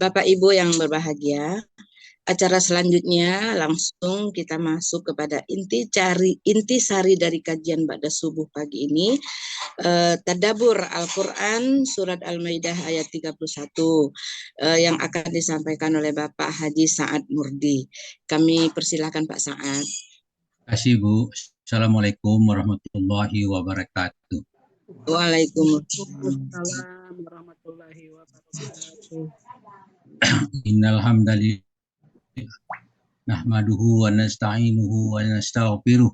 Bapak Ibu yang berbahagia, acara selanjutnya langsung kita masuk kepada intisari dari kajian Ba'da Subuh pagi ini. Tadabbur Al-Quran Surat Al-Maidah ayat 31 yang akan disampaikan oleh Bapak Haji Sa'ad Murdi. Kami persilahkan Pak Sa'ad. Terima kasih Bu. Assalamualaikum warahmatullahi wabarakatuh. Waalaikumsalam warahmatullahi wabarakatuh. Innal hamdalillah nahmaduhu wa nasta'inuhu wa nastaghfiruh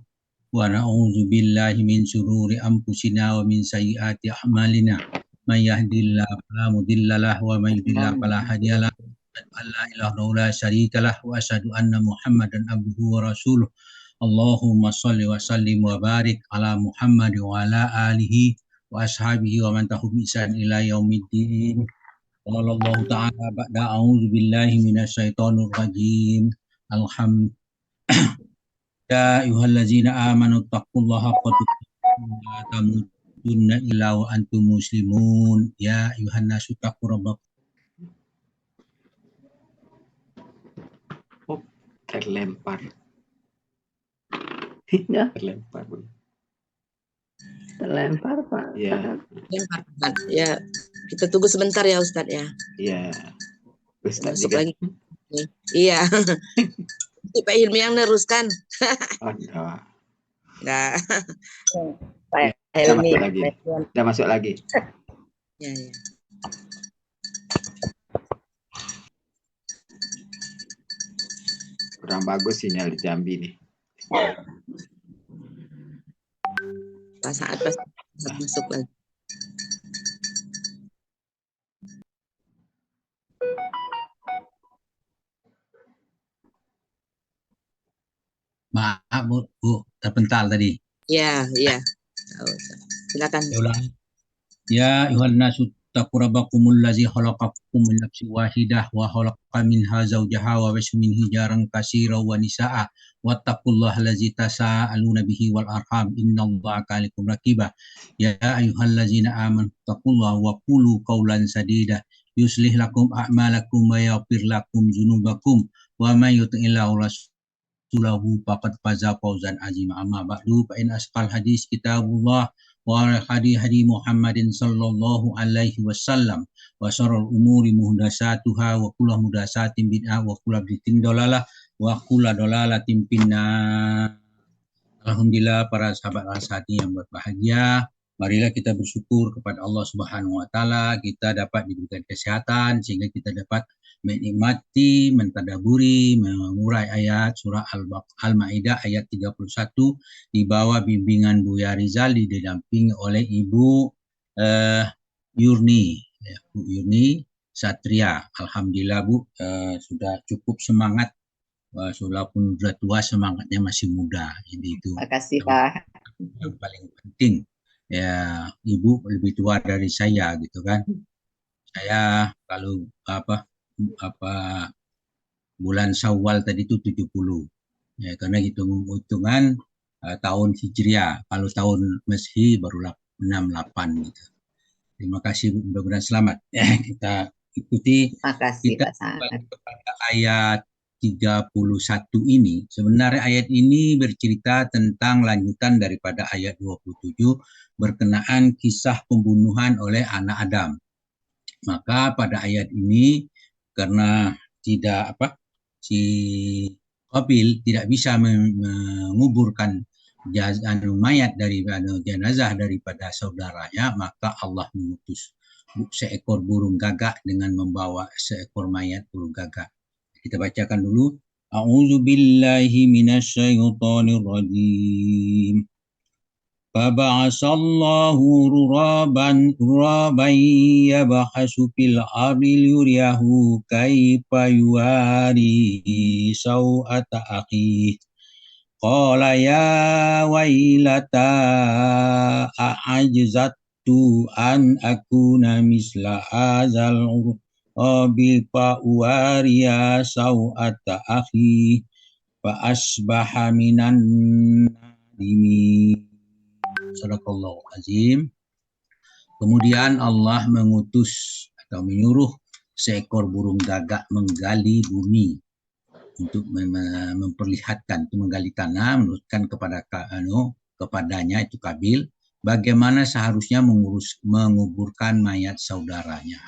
wa na'udzu billahi min syururi anfusina wa min sayyiati a'malina. May yahdihillahu fala mudhillalah wa may yudhlil fala hadiyalah. La ilaha illallah syarikalah wa asyhadu anna Muhammadan abduhu wa rasuluh. Allahumma shalli wa sallim wa barik ala Muhammad wa ala alihi wa ashabihi wa man tabi'ahum bi ihsan ila yaumiddin. Qala Allah ta'ala ba'da a'udzu billahi minasyaitonir rajim. Ya ayyuhallazina amanu taqullaha haqqa tuqatih wa la tamutunna illa wa antum muslimun. Ya ayyuhan nasu taqu rabbakum. Terlempar. Ya, Terlempar, Bu. terlempar Pak. Ya, Ya, kita tunggu sebentar ya Ustadz ya. ya. Ustaz Masuk juga. lagi. Iya. Pak Hilmi yang neruskan. Ada. Nah, Pak Udah Helmi. masuk lagi. Udah masuk lagi. ya, ya. Kurang bagus sinyal di Jambi nih. Pas saat masuk lagi. Maaf Bu, terpental tadi. Ya, iya. Silakan. Saya ulang. Ya ayyuhan nasu taqu rabbakumul ladzi khalaqakum min nafsin wahidah wa khalaqa minha zawjaha wa basa minhu rijalan katsiran wa nisaa'a wattaqullaha allazi tasaaluna bihi wal arham innallaha kana alaykum raqiba. Ya ayyuhallazina amanu taqullaha wa qulu qawlan sadida yuslih lakum a'malakum wa yaghfir lakum dzunubakum wa may yuti'illaha wa rasulahu faqad faza fawzan 'azima. Amma ba'du fa in asqal hadis kitabullah wa hadi Muhammadin sallallahu alaihi wasallam wa syarrul umuri muhdatsatuha wa kullu muhdatsatin bid'ah wa kullu bid'atin dalalah wa kullu dalalatin finnar. Alhamdulillah para sahabat al-sati yang berbahagia, marilah kita bersyukur kepada Allah Subhanahu wa taala kita dapat diberikan kesehatan sehingga kita dapat menikmati, mentadaburi, mengurai ayat surah Al-Maidah ayat 31 di bawah bimbingan Buya Rizal didampingi oleh Ibu Yurni, Bu Yurni Satria. Alhamdulillah Bu, sudah cukup semangat, walaupun sudah tua semangatnya masih muda. Jadi itu Terima kasih Pak. yang paling penting. Ya, Ibu lebih tua dari saya gitu kan. Saya kalau bulan Syawal tadi itu 70. Ya, karena hitungan tahun Hijriah. Kalau tahun Masehi baru 68 gitu. Terima kasih Bu, mudah-mudahan selamat. Ya, kita ikuti. Terima kasih Kita Pak Sa'ad. kepada ayat 31 ini. Sebenarnya ayat ini bercerita tentang lanjutan daripada ayat 27 berkenaan kisah pembunuhan oleh anak Adam. Maka pada ayat ini karena si Qabil tidak bisa menguburkan mayat dari jenazah daripada saudaranya, maka Allah mengutus seekor burung gagak dengan membawa seekor mayat burung gagak. Kita bacakan dulu. A'udzu billahi minasyaitonir rajim. Faba'asallahu ghuraban yabhasu fil ardi liyuriyahu kaifa yuwari sawata akhi. Qala ya wailata a'ajzatu an akuna misla hadzal ghurabi fa uwariya sawata akhi fa asbaha minan nadimin. Sadaqallahu azim. Kemudian Allah mengutus atau menyuruh seekor burung gagak menggali bumi untuk memperlihatkan, itu menggali tanah, menurutkan kepadanya itu Kabil, bagaimana seharusnya menguburkan mayat saudaranya.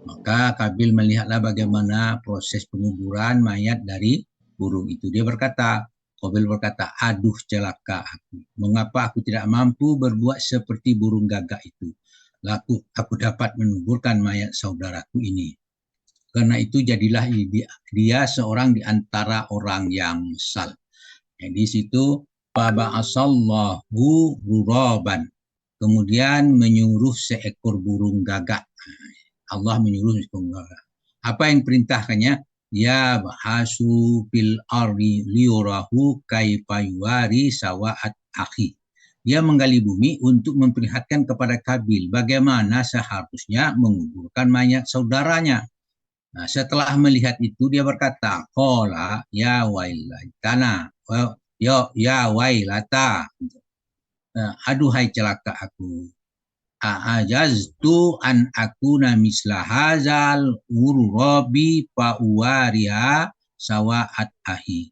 Maka Kabil melihatlah bagaimana proses penguburan mayat dari burung itu. Kabil berkata, aduh celaka aku. Mengapa aku tidak mampu berbuat seperti burung gagak itu? Lalu aku dapat menguburkan mayat saudaraku ini. Karena itu jadilah dia seorang di antara orang yang menyesal. Di situ Faba'asallahu ghuraban. Kemudian menyuruh seekor burung gagak. Allah menyuruh seekor burung gagak. Apa yang perintahkannya? Ya bahasu fil ardi liyurahu kaifa yuwari sawa'at akhi. Dia menggali bumi untuk memperlihatkan kepada Kabil bagaimana seharusnya menguburkan mayat saudaranya. Nah, setelah melihat itu dia berkata, qala ya wailatana, ya wailata. Aduhai celaka aku. A'ajaztu an akuna misla hazal ururabi fa'uwariha sawa'at ahi.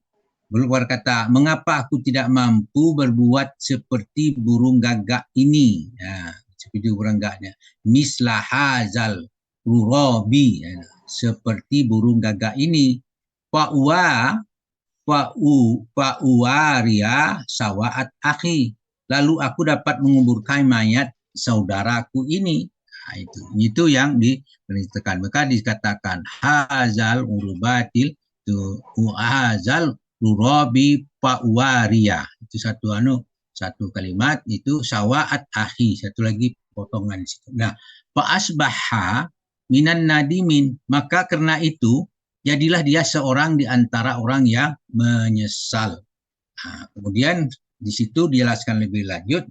Belum berkata, mengapa aku tidak mampu berbuat seperti burung gagak ini? Ya, seperti burung gagaknya. Misla hazal ururabi. Ya, seperti burung gagak ini. Fa'uwaria sawa'at akhi. Lalu aku dapat menguburkan mayat saudaraku ini. Nah, itu yang diperintahkan. Maka dikatakan hazal urubatil tu hazal urabi fa'uwaria. Itu satu kalimat, itu sawa'at akhi, satu lagi potongan di situ. Nah, fa'asbaha minan nadimin, maka karena itu jadilah dia seorang di antara orang yang menyesal. Nah, kemudian di situ dijelaskan lebih lanjut.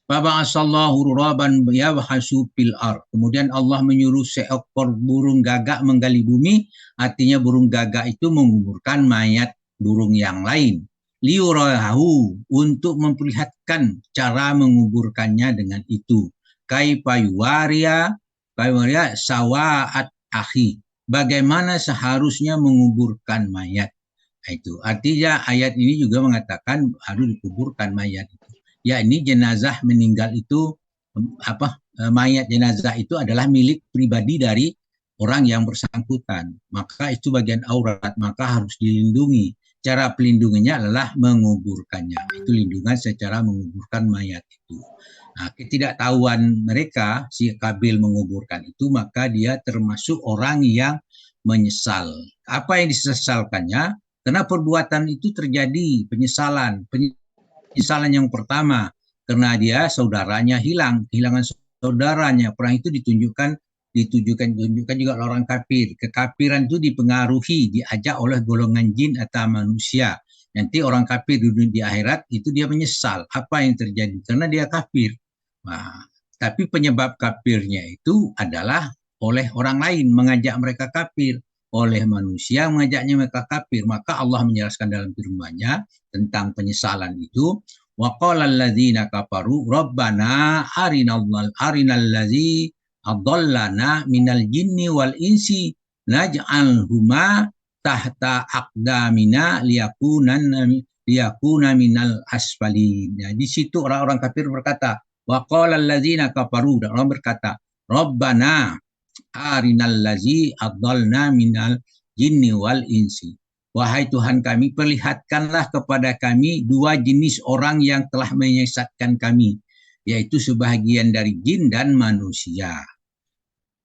Faba'asallahu ghuraban yabhasu fil ard. Kemudian Allah menyuruh seekor burung gagak menggali bumi, artinya burung gagak itu menguburkan mayat burung yang lain. Liyurahu, untuk memperlihatkan cara menguburkannya dengan itu. Kaifa yuwariya sawa'at akhi. Bagaimana seharusnya menguburkan mayat. Itu artinya ayat ini juga mengatakan harus dikuburkan mayat itu. Ya, ini jenazah meninggal itu mayat jenazah itu adalah milik pribadi dari orang yang bersangkutan. Maka itu bagian aurat, maka harus dilindungi. Cara pelindungannya adalah menguburkannya. Itu lindungan secara menguburkan mayat itu. Nah, ketidaktahuan mereka si Kabil menguburkan itu, maka dia termasuk orang yang menyesal. Apa yang disesalkannya? Karena perbuatan itu terjadi penyesalan yang pertama karena dia saudaranya kehilangan saudaranya. Perang itu ditujukan juga orang kafir. Kekafiran itu dipengaruhi, diajak oleh golongan jin atau manusia. Nanti orang kafir di akhirat itu dia menyesal apa yang terjadi karena dia kafir. Nah, tapi penyebab kafirnya itu adalah oleh orang lain mengajak mereka kafir, oleh manusia mengajaknya mereka kafir. Maka Allah menjelaskan dalam firman-Nya tentang penyesalan itu. Wa qala alladzina kafaru rabbana arinal ladzi adallana minal jinni wal insi naj'alhuma tahta aqdamina liyakuna minal asfalin. Ya, di situ orang-orang kafir berkata, wa qala alladzina kafaru, dan orang berkata, rabbana arinal ladzi adallna minal jinni wal insi. Wahai Tuhan kami, perlihatkanlah kepada kami dua jenis orang yang telah menyesatkan kami, yaitu sebahagian dari jin dan manusia.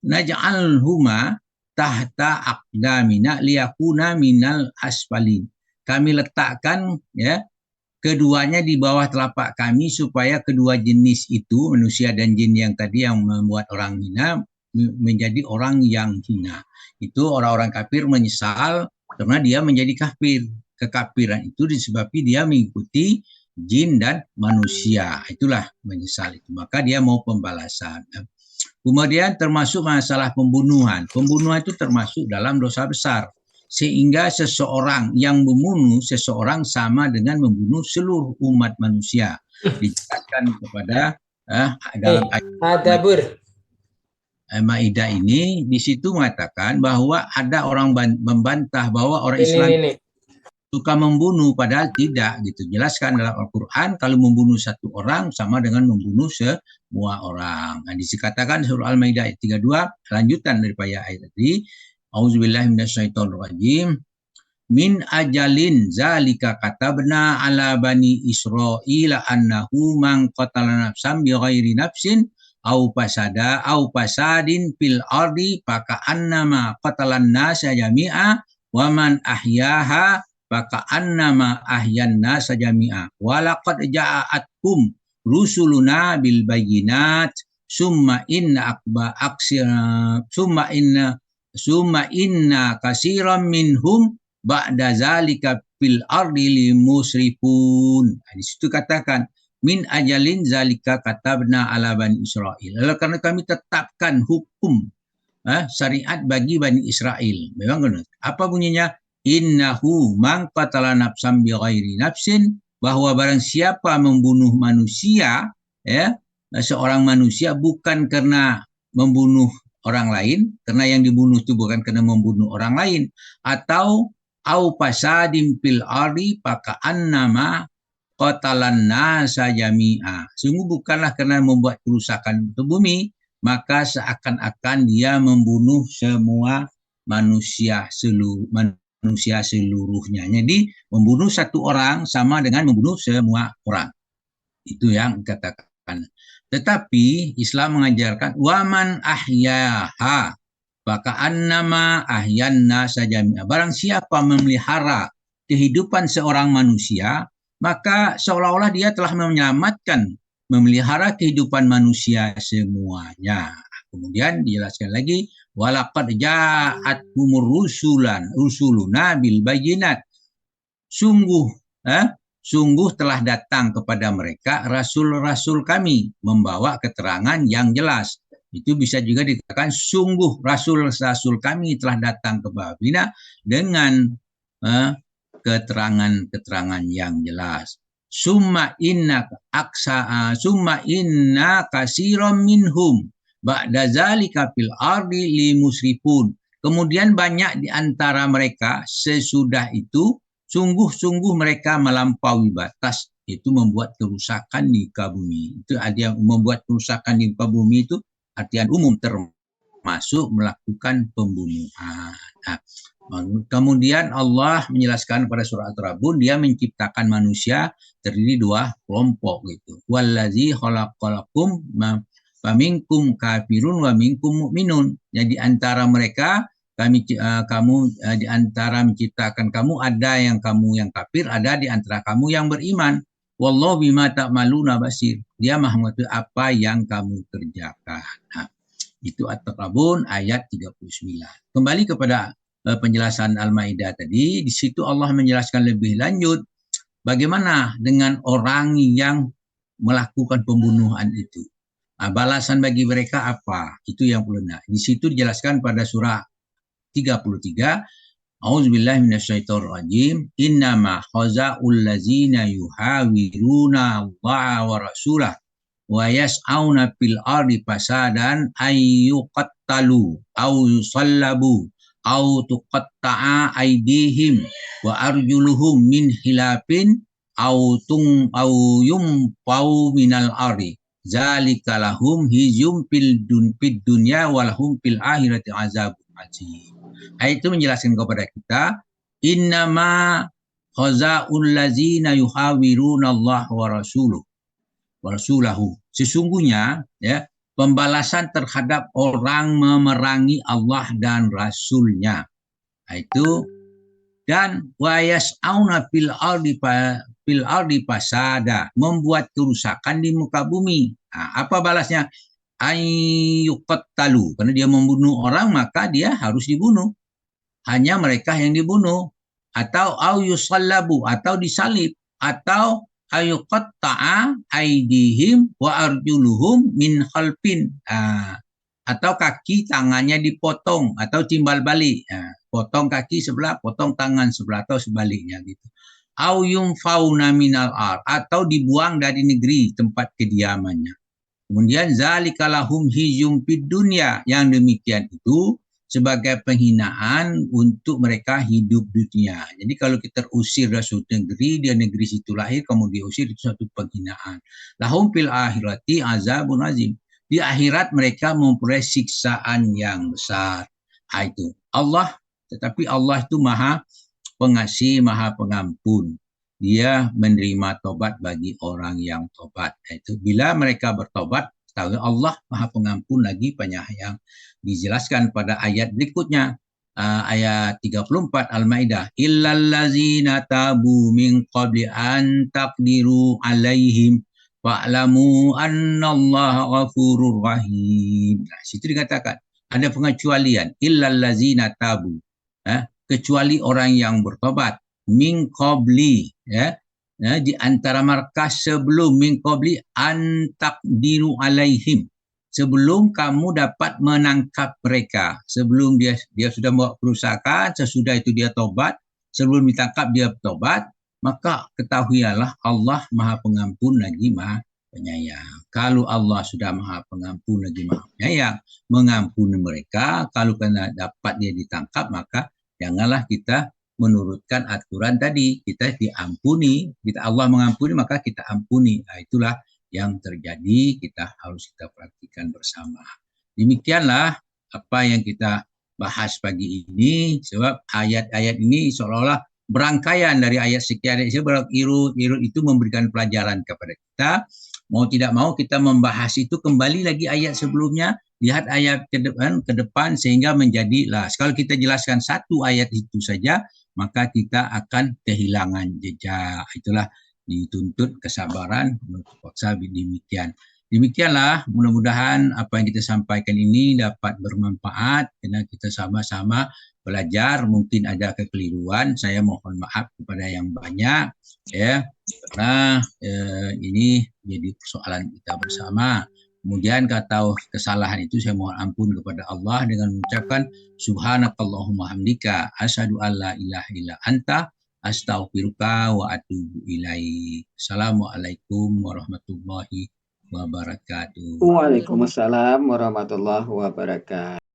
Naj'alhuma tahta aqdamina liyakuna minal asfalin. Kami letakkan keduanya di bawah telapak kami supaya kedua jenis itu, manusia dan jin yang tadi yang membuat orang hina, menjadi orang yang hina. Itu orang-orang kafir menyesal karena dia menjadi kafir. Kekafiran itu disebabkan dia mengikuti jin dan manusia. Itulah menyesal itu. Maka dia mau pembalasan. Kemudian termasuk masalah pembunuhan. Pembunuhan itu termasuk dalam dosa besar. Sehingga seseorang yang membunuh seseorang sama dengan membunuh seluruh umat manusia. Dijelaskan kepada dalam ayat. Maidah ini di situ mengatakan bahwa ada orang membantah bahwa orang Islam suka membunuh, padahal tidak gitu. Jelaskan dalam Al-Quran kalau membunuh satu orang sama dengan membunuh semua orang. Nah, dikatakan surah Al-Maidah ayat 32 lanjutan daripada ayat tadi. Auzubillahi minasyaitonirrajim. Min ajalin zalika katabna ala bani Israila annahu man qatala nafsan bighairi nafsin au pasadin fil ardi faka annama qatalan nasa jami'a wa man ahyaha faka annama ahyan nasa jami'a wa laqad ja'atkum rusuluna bil bayyinat summa inna katsiran minhum ba'da zalika fil ardi limusrifun. Di situ katakan min ajalin zalika katabna ala bani Israel. Lalu karena kami tetapkan hukum syariat bagi Bani Israel. Memang benar. Apa bunyinya? Innahu man qatala nafsan bighairi nafsin, bahwa barang siapa membunuh manusia, ya, seorang manusia bukan karena membunuh orang lain, karena yang dibunuh itu bukan karena membunuh orang lain, atau au pasadin fil ardi faka annama qatalan nasa jami'a. Sungguh bukanlah karena membuat kerusakan di bumi, maka seakan-akan dia membunuh semua manusia seluruhnya. Jadi membunuh satu orang sama dengan membunuh semua orang. Itu yang dikatakan. Tetapi Islam mengajarkan waman ahyaha maka annama ahyanna sajami'a. Barang siapa memelihara kehidupan seorang manusia, maka seolah-olah dia telah menyelamatkan, memelihara kehidupan manusia semuanya. Kemudian dijelaskan lagi, walaqad ja'atkumur rusuluna bil bayyinat. Sungguh telah datang kepada mereka rasul-rasul kami membawa keterangan yang jelas. Itu bisa juga dikatakan sungguh rasul-rasul kami telah datang ke Babina dengan keterangan-keterangan yang jelas. Summa inna katsiran minhum ba'da zalika fil ardi limusrifun. Kemudian banyak di antara mereka sesudah itu sungguh-sungguh mereka melampaui batas, itu membuat kerusakan di muka bumi. Itu ada yang membuat kerusakan di muka bumi itu artian umum, termasuk melakukan pembunuhan. Nah, kemudian Allah menjelaskan pada surah At-Taghabun, dia menciptakan manusia terdiri dua kelompok gitu. Wallazi khalaqalakum faminkum kafirun wa minkum mu'minun. Jadi antara mereka di antara menciptakan kamu ada yang kamu yang kafir, ada di antara kamu yang beriman. Wallahu bima ta'maluna basir. Dia Maha mengetahui apa yang kamu kerjakan. Nah, itu At-Taghabun ayat 39. Kembali kepada penjelasan Al-Maidah tadi, di situ Allah menjelaskan lebih lanjut bagaimana dengan orang yang melakukan pembunuhan itu. Nah, balasan bagi mereka apa? Itu yang perlu. Nah, di situ dijelaskan pada surah 33, A'udzubillahi minasyaitonirrajim. Innama khaza'ul ladzina yuhawiruna Allah wa rasulah wa yas'auna fil ardi fasadan ayyuqattalu aw yusallabu aw tuqatta'a aydihim wa arjuluhum min khilafin aw yumpau minal ardi. Zalika lahum hizyum fid dunya wa lahum fil akhirati azabun azim. Ayat itu menjelaskan kepada kita, innama khaza'ul ladzina yuhawiruna Allah wa rasulahu. Sesungguhnya ya, pembalasan terhadap orang memerangi Allah dan Rasulnya. Itu dan wa yas'auna fil ardi fasada, membuat kerusakan di muka bumi. Nah, apa balasnya? Ayyuqattalu, karena dia membunuh orang maka dia harus dibunuh. Hanya mereka yang dibunuh, atau au yusallabu, atau disalib, atau ayyuqatta'a aydihim wa arjuluhum min khalfin, atau kaki tangannya dipotong atau timbal balik. Potong kaki sebelah, potong tangan sebelah, atau sebaliknya gitu. Au yumfauna minal ar, atau dibuang dari negeri tempat kediamannya. Kemudian zalikalahum hizyum fid dunya, yang demikian itu sebagai penghinaan untuk mereka hidup dunia. Jadi kalau kita terusir dari suatu negeri, dia negeri situ lahir, kemudian diusir, itu suatu penghinaan. Lahum fil akhirati azabun azim. Di akhirat mereka memperoleh siksaan yang besar. Itu Allah, tetapi Allah itu maha pengasih, maha pengampun. Dia menerima tobat bagi orang yang tobat. Itu bila mereka bertobat, tahu Allah maha pengampun lagi penyayang. Dijelaskan pada ayat berikutnya, ayat 34 Al-Maidah, illallazina tabu min qabli an taqdiru alaihim fa'lamu annallaha ghafurur rahim. Nah, situ dikatakan ada pengecualian, illallazina tabu, kecuali orang yang bertobat, min qabli, di antara markas sebelum, min qabli an taqdiru alaihim, sebelum kamu dapat menangkap mereka, sebelum dia sudah membuat kerusakan, sesudah itu dia tobat, sebelum ditangkap dia tobat, maka ketahuilah Allah maha pengampun lagi maha penyayang. Kalau Allah sudah maha pengampun lagi maha penyayang, mengampuni mereka, kalau kena dapat dia ditangkap, maka janganlah kita menurutkan aturan tadi, kita diampuni, kita Allah mengampuni maka kita ampuni. Nah, itulah yang terjadi, kita harus kita perhatikan bersama. Demikianlah apa yang kita bahas pagi ini, sebab ayat-ayat ini seolah-olah berangkaian dari ayat sekian, irut itu memberikan pelajaran kepada kita. Mau tidak mau kita membahas itu kembali lagi ayat sebelumnya, lihat ayat ke depan sehingga menjadilah, kalau kita jelaskan satu ayat itu saja, maka kita akan kehilangan jejak. Itulah dituntut kesabaran untuk paksa demikian. Demikianlah, mudah-mudahan apa yang kita sampaikan ini dapat bermanfaat karena kita sama-sama belajar. Mungkin ada kekeliruan, saya mohon maaf kepada yang banyak ya, karena ini jadi persoalan kita bersama. Kemudian kata kesalahan itu saya mohon ampun kepada Allah dengan mengucapkan subhanakallahumma hamdika asyhadu alla ilaha illa anta astaghfiruka wa atubu ilaik. Assalamualaikum warahmatullahi wabarakatuh. Waalaikumsalam warahmatullahi wabarakatuh.